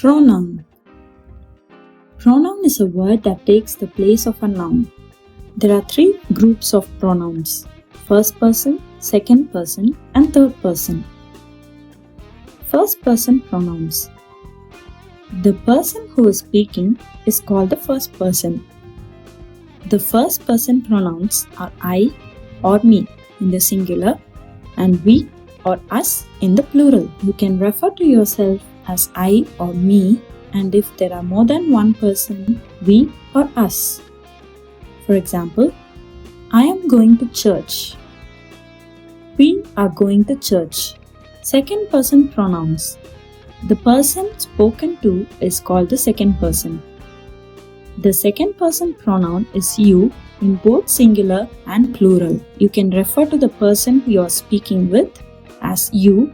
Pronoun. Pronoun is a word that takes the place of a noun. There are three groups of pronouns: first person, second person, and third person. First person pronouns. The person who is speaking is called the first person. The first person pronouns are I or me in the singular and we or us in the plural. You can refer to yourself as I or me, and if there are more than one person, we or us. For example, I am going to church. We are going to church. Second person pronouns. The person spoken to is called the second person. The second person pronoun is you in both singular and plural. You can refer to the person you are speaking with as you,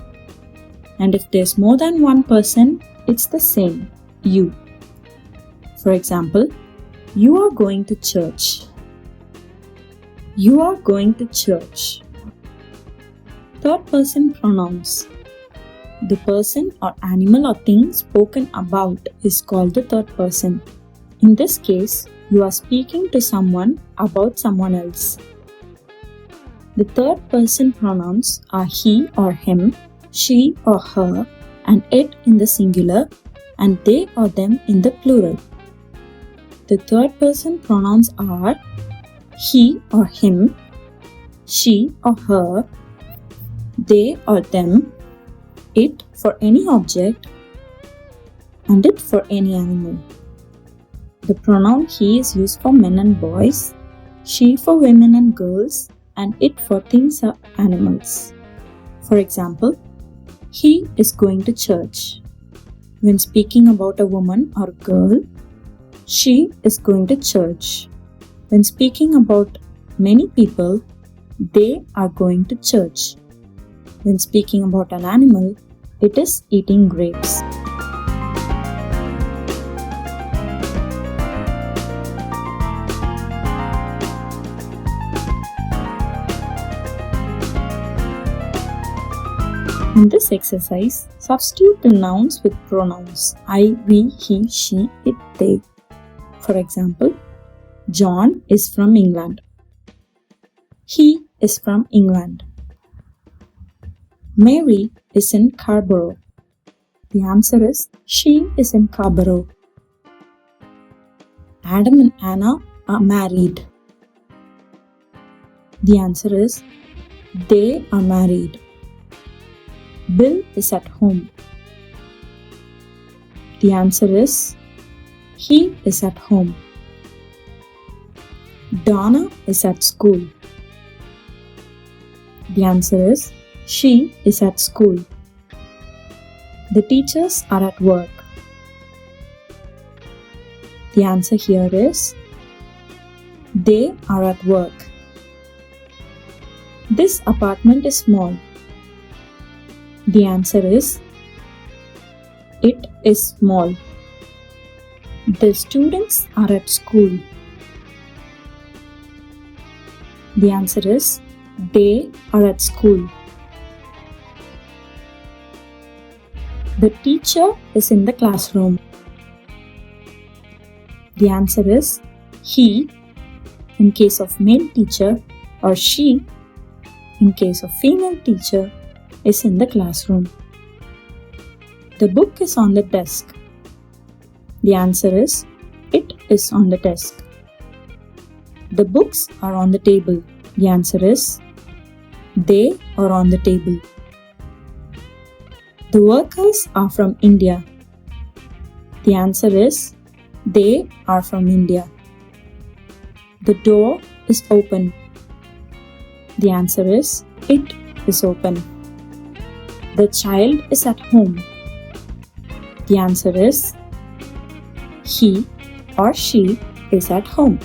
and if there's more than one person, it's the same, you. For example, you are going to church. You are going to church. Third person pronouns. The person or animal or thing spoken about is called the third person. In this case, you are speaking to someone about someone else. The third person pronouns are he or him, she or her, and it in the singular, and they or them in the plural. The third person pronouns are he or him, she or her, they or them, it for any object, and it for any animal. The pronoun he is used for men and boys, she for women and girls, and it for things or animals. For example, he is going to church. When speaking about a woman or girl, she is going to church. When speaking about many people, they are going to church. When speaking about an animal, it is eating grapes. In this exercise, substitute the nouns with pronouns I, we, he, she, it, they. For example, John is from England. He is from England. Mary is in Scarborough. The answer is she is in Scarborough. Adam and Anna are married. The answer is they are married. Bill is at home. The answer is he is at home. Donna is at school. The answer is she is at school. The teachers are at work. The answer here is they are at work. This apartment is small. The answer is it is small. The students are at school. The answer is they are at school. The teacher is in the classroom. The answer is he in case of male teacher, or she in case of female teacher is in the classroom. The book is on the desk. The answer is it is on the desk. The books are on the table. The answer is they are on the table. The workers are from India. The answer is they are from India. The door is open. The answer is it is open. The child is at home. The answer is he or she is at home.